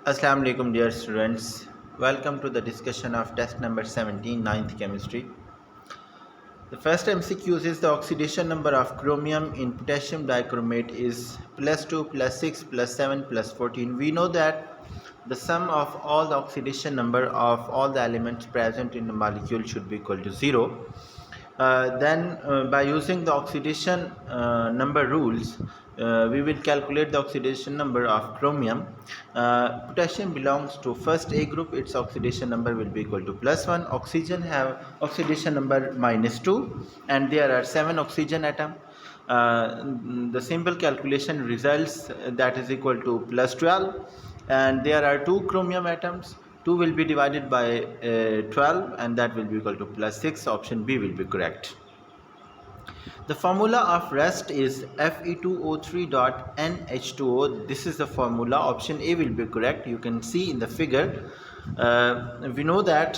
Assalamu alaikum dear students. Welcome to the discussion of test number 17, ninth chemistry. The first MCQ is the oxidation number of chromium in potassium dichromate is +2, +6, +7, +14. We know that the sum of all the oxidation number of all the elements present in the molecule should be equal to 0. Then by using the oxidation number rules, we will calculate the oxidation number of chromium. Potassium belongs to first A group, its oxidation number will be equal to +1. Oxygen have oxidation number -2, and there are 7 oxygen atoms. The simple calculation results that is equal to +12, and there are 2 chromium atoms. 2 will be divided by 12, and that will be equal to +6. Option B will be correct. The formula of rust is Fe2O3.NH2O. This is the formula. Option A will be correct. You can see in the figure. We know that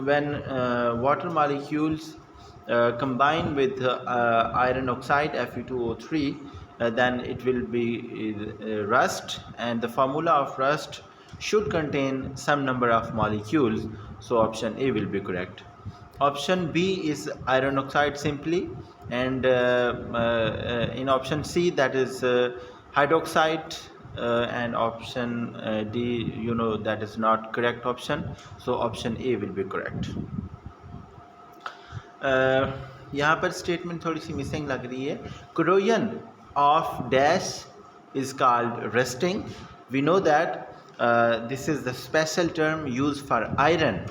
when water molecules combine with iron oxide Fe2O3, then it will be rust, and the formula of rust should contain some number of molecules, so option A will be correct. Option B is iron oxide simply, and in option C that is hydroxide, and option D, that is not correct option, so option A will be correct. यहाँ पर statement थोड़ी सी missing लग रही है. Corrosion of dash is called rusting. We know that this is the special term used for iron.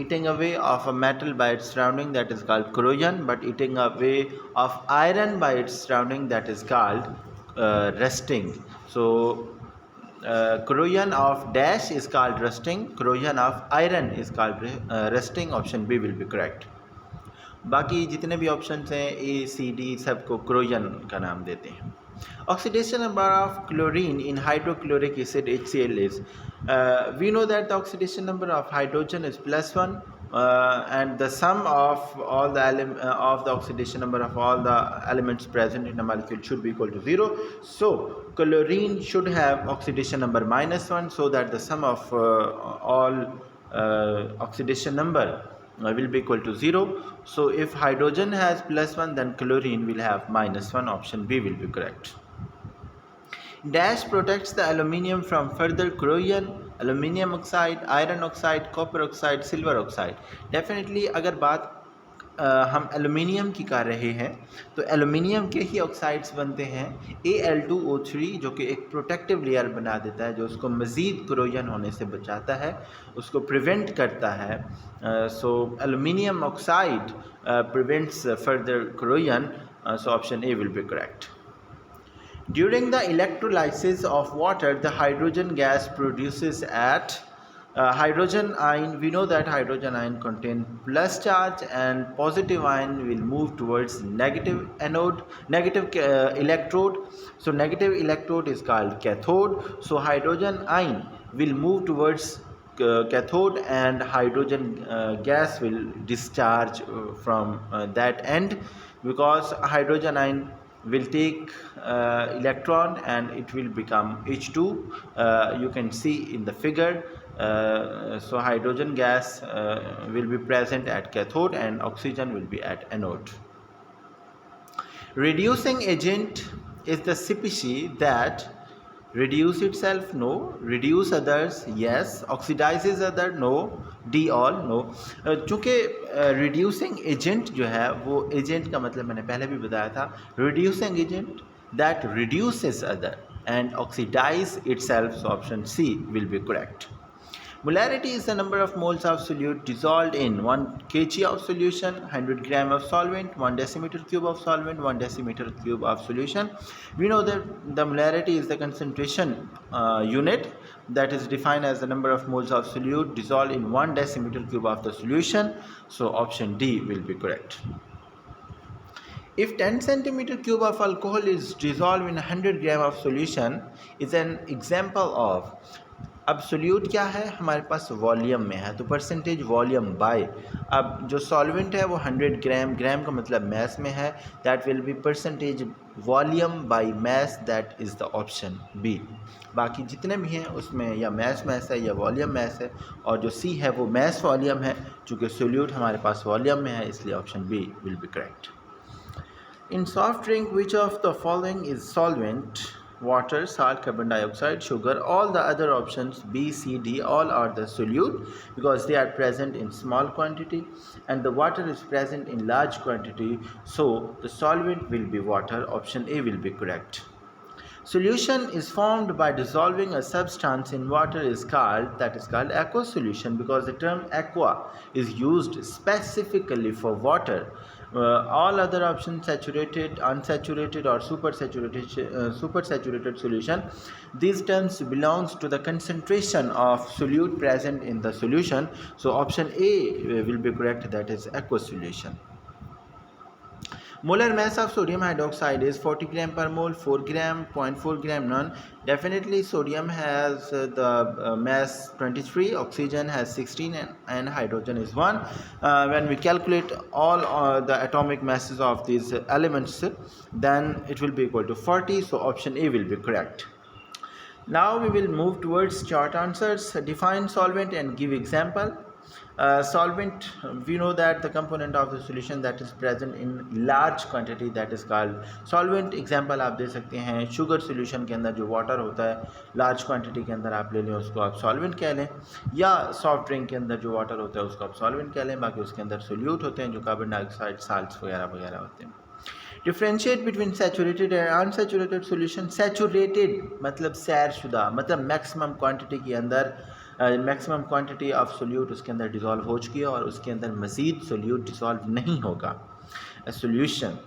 Eating away of a metal by its surrounding, that is called corrosion, but eating away of iron by its surrounding, that is called rusting. So corrosion of dash is called rusting, corrosion of iron is called rusting. Option B will be correct. बाकी जितने भी options हैं ए C D सबको corrosion का नाम देते हैं. Oxidation number of chlorine in hydrochloric acid HCl is, we know that the oxidation number of hydrogen is +1, and the sum of all the of the oxidation number of all the elements present in a molecule should be equal to 0. So chlorine should have oxidation number -1, so that the sum of all oxidation number will be equal to 0. So if hydrogen has +1, then chlorine will have -1. Option B will be correct. Dash protects the aluminium from further corrosion. Aluminium oxide, iron oxide, copper oxide, silver oxide. Definitely अगर बात हम aluminium की कर रहे हैं तो aluminium के ही oxides बनते हैं. Al2O3 जो कि एक प्रोटेक्टिव लेयर बना देता है, जो उसको मज़ीद क्रोजन होने से बचाता है, उसको प्रिवेंट करता है. So aluminium oxide prevents further corrosion, so option A will be correct. During the electrolysis of water, the hydrogen gas produces at hydrogen ion. We know that hydrogen ion contain plus charge, and positive ion will move towards negative electrode. So negative electrode is called cathode. So hydrogen ion will move towards cathode, and hydrogen gas will discharge from that end, because hydrogen ion will take electron and it will become H2. You can see in the figure. So hydrogen gas will be present at cathode, and oxygen will be at anode. Reducing agent is the species that reduce itself, no. Reduce others, yes. Oxidizes other, no. D all, no. चूँकि reducing agent जो है वो agent का मतलब मैंने पहले भी बताया था. Reducing agent that reduces other and oxidize itself, so option C will be correct. Molarity is the number of moles of solute dissolved in 1 kg of solution, 100 gram of solvent, 1 decimeter cube of solvent, 1 decimeter cube of solution. We know that the molarity is the concentration unit that is defined as the number of moles of solute dissolved in 1 decimeter cube of the solution. So option D will be correct. If 10 centimeter cube of alcohol is dissolved in 100 gram of solution, is an example of. अब solute क्या है हमारे पास volume में है, तो percentage volume by. अब जो solvent है वो 100 ग्राम, ग्राम का मतलब मैस में है, that will be percentage volume by mass, that is the option B. बाकी जितने भी हैं उसमें या मैस है या वॉल्यूम मैस है, और जो सी है वो मैस वॉल्यूम है। चूँकि सोल्यूट हमारे पास वॉल्यूम में है, इसलिए option B will be correct. In soft drink, which of the following is solvent? Water, salt, carbon dioxide, sugar. All the other options B, C, D, all are the solute because they are present in small quantity, and the water is present in large quantity. So the solvent will be water. Option A will be correct. Solution is formed by dissolving a substance in water is called aqueous solution because the term aqua is used specifically for water. All other options, saturated, unsaturated or supersaturated solution, these terms belongs to the concentration of solute present in the solution. So option A will be correct, that is aqueous solution. Molar mass of sodium hydroxide is 40 gram per mole, 4 gram, 0.4 gram, none. Definitely sodium has the mass 23, oxygen has 16, and hydrogen is 1. When we calculate all the atomic masses of these elements, then it will be equal to 40. So option A will be correct. Now we will move towards short answers. Define solvent and give example. Solvent, we know that the component of the solution that is present in large quantity, that is called solvent. Example आप दे सकते हैं, sugar solution के अंदर जो water होता है large quantity के अंदर आप ले लें, उसको आप solvent कह लें, या soft drink के अंदर जो water होता है उसको आप solvent कह लें। बाकी उसके अंदर solute होते हैं जो carbon dioxide, salts वगैरह वगैरह होते हैं। Differentiate between saturated and unsaturated solution. Saturated मतलब सैरशुदा, मतलब मैक्सिमम क्वांटिटी के अंदर मैक्सिमम क्वांटिटी ऑफ सोल्यूट उसके अंदर डिज़ोल्व हो चुकी है और उसके अंदर मज़ीद सोल्यूट डिज़ोल्व नहीं होगा। A solution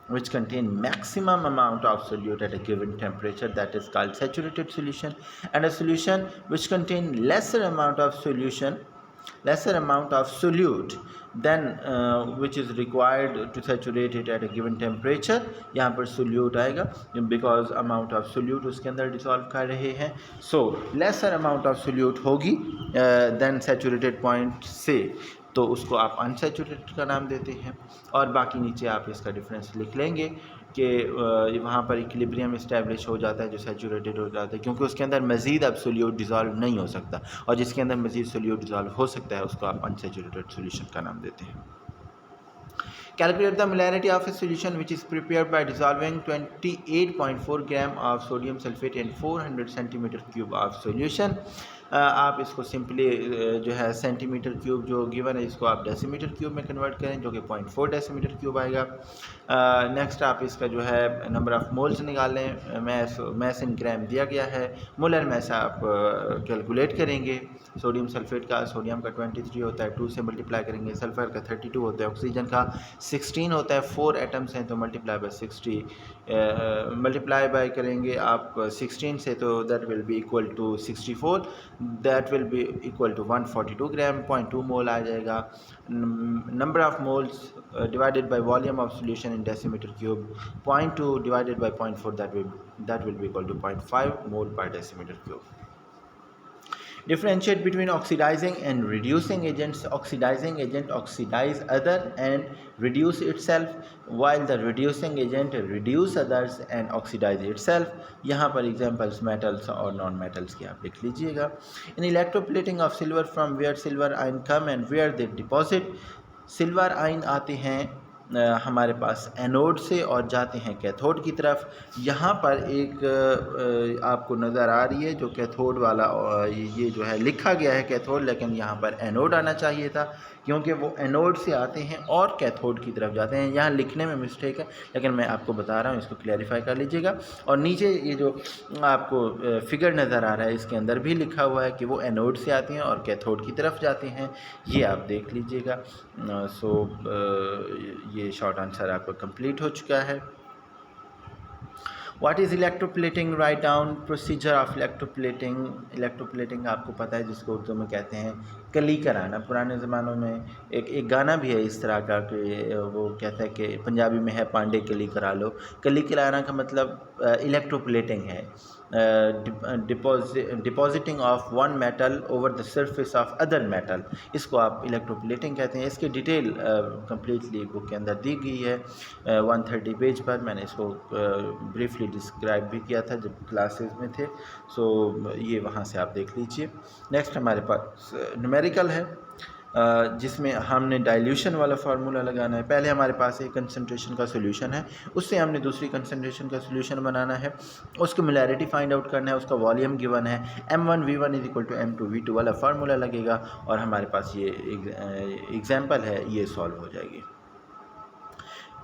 which contain maximum amount of solute at a given temperature, that is called saturated solution, and a solution which contain lesser amount of solute then which is required to saturate it at a given temperature, यहाँ पर solute आएगा because amount of solute उसके अंदर dissolve कर रहे हैं। So lesser amount of solute होगी then saturated point से, तो उसको आप अनसैचुरेटेड का नाम देते हैं। और बाकी नीचे आप इसका डिफरेंस लिख लेंगे कि वहाँ पर इक्विलिब्रियम इस्टेब्लिश हो जाता है जो सैचुरेटेड हो जाता है, क्योंकि उसके अंदर मज़ीद अब सोल्यूट डिज़ोल्व नहीं हो सकता, और जिसके अंदर मज़ीद सोल्यूट डिज़ोल्व हो सकता है उसको आप अनसैचुरेटेड सोल्यूशन का नाम देते हैं। Calculate the molarity of a solution which is prepared by dissolving 28.4 gram of sodium sulfate in 400 centimeter cube of solution. आप इसको सिंपली जो है सेंटीमीटर क्यूब जो गिवन है इसको आप डेसीमीटर क्यूब में कन्वर्ट करें जो कि 0.4 डेसीमीटर क्यूब आएगा। नेक्स्ट आप इसका जो है नंबर ऑफ़ मोल्स निकाल लें, मैस इन ग्राम दिया गया है, मोलर मैस आप कैलकुलेट करेंगे। सोडियम सल्फेट का, सोडियम का 23 होता है, 2 से मल्टीप्लाई करेंगे, सल्फ़र का 32 होता है, ऑक्सीजन का 16 होता है, 4 एटम्स हैं तो मल्टीप्लाई बाय 60 मल्टीप्लाई बाय करेंगे आप 16 से, तो that will be equal to 64, that will be equal to 142 gram, 0.2 mole आ जाएगा। Number of moles divided by volume of solution in decimetre cube, 0.2 divided by 0.4, that will be equal to 0.5 mole per decimeter cube. Differentiate between oxidizing and reducing agents. Oxidizing agent oxidize other and reduce itself, while the reducing agent reduce others and oxidize itself. यहाँ पर examples metals और non metals की आप लिख लीजिएगा। In electroplating of silver, from where silver ion come and where they deposit. Silver ion आते हैं हमारे पास एनोड से और जाते हैं कैथोड की तरफ। यहाँ पर एक आपको नज़र आ रही है जो कैथोड वाला, ये जो है लिखा गया है कैथोड, लेकिन यहाँ पर एनोड आना चाहिए था क्योंकि वो एनोड से आते हैं और कैथोड की तरफ जाते हैं। यहाँ लिखने में मिस्टेक है, लेकिन मैं आपको बता रहा हूँ, इसको क्लैरिफाई कर लीजिएगा। और नीचे ये जो आपको फिगर नज़र आ रहा है इसके अंदर भी लिखा हुआ है कि वो एनोड से आते हैं और कैथोड की तरफ जाते हैं, ये आप देख लीजिएगा। सो ये शॉर्ट आंसर आपका कंप्लीट हो चुका है। What is electroplating? Write down procedure of electroplating. Electroplating आपको पता है जिसको उर्दू में कहते हैं कली कराना। पुराने ज़मानों में एक गाना भी है इस तरह का कि वो कहता है कि पंजाबी में है, पांडे कली करा लो। कली कराना का मतलब इलेक्ट्रोप्लेटिंग है, depositing of one metal over the surface of other metal, इसको आप इलेक्ट्रोप्लेटिंग कहते हैं। इसकी डिटेल कम्प्लीटली बुक के अंदर दी गई है 130 पेज पर। मैंने इसको ब्रीफली डिस्क्राइब भी किया था जब क्लासेस में थे, सो ये वहाँ से आप देख लीजिए। नेक्स्ट हमारे पास न्यूमेरिकल है, जिसमें हमने डाइल्यूशन वाला फार्मूला लगाना है। पहले हमारे पास एक कंसंट्रेशन का सोल्यूशन है, उससे हमने दूसरी कंसंट्रेशन का सोल्यूशन बनाना है, उसकी मोलैरिटी फाइंड आउट करना है, उसका वॉल्यूम गिवन है, m1v1 = m2v2 वाला फार्मूला लगेगा और हमारे पास ये एग्जाम्पल है, ये सॉल्व हो जाएगी।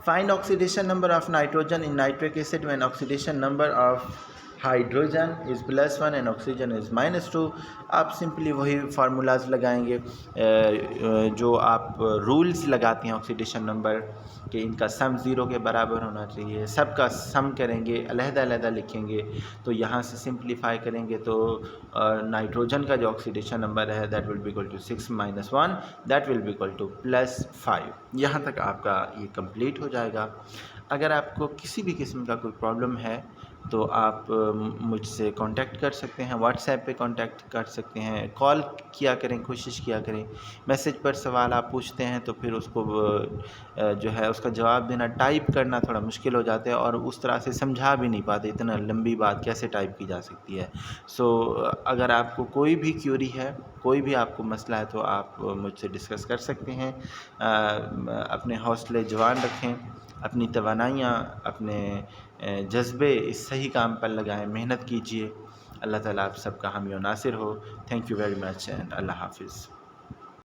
Find oxidation number of nitrogen in nitric acid when oxidation number of hydrogen is +1 and oxygen is -2। आप सिंपली वही फार्मूलाज लगाएंगे जो आप रूल्स लगाते हैं ऑक्सीडेशन नंबर कि इनका सम 0 के बराबर होना चाहिए, सबका सम करेंगे, अलहदा लिखेंगे। तो यहाँ से सिंप्लीफाई करेंगे तो नाइट्रोजन का जो ऑक्सीडेशन नंबर है that will be equal to 6 - 1 that will be equal to +5। यहाँ तक आपका ये कंप्लीट हो जाएगा। अगर आपको किसी भी किस्म का कोई प्रॉब्लम है तो आप मुझसे कांटेक्ट कर सकते हैं, व्हाट्सएप पे कांटेक्ट कर सकते हैं, कॉल किया करें, कोशिश किया करें। मैसेज पर सवाल आप पूछते हैं तो फिर उसको जो है उसका जवाब देना, टाइप करना थोड़ा मुश्किल हो जाता है और उस तरह से समझा भी नहीं पाते, इतना लंबी बात कैसे टाइप की जा सकती है। सो अगर आपको कोई भी क्यूरी है, कोई भी आपको मसला है तो आप मुझसे डिस्कस कर सकते हैं। अपने हौसले जवान रखें, अपनी तवानाइयाँ, अपने जज्बे इस सही काम पर लगाएं, मेहनत कीजिए। अल्लाह ताला आप सबका हामी और नासिर हो। Thank you very much and अल्लाह हाफिज़।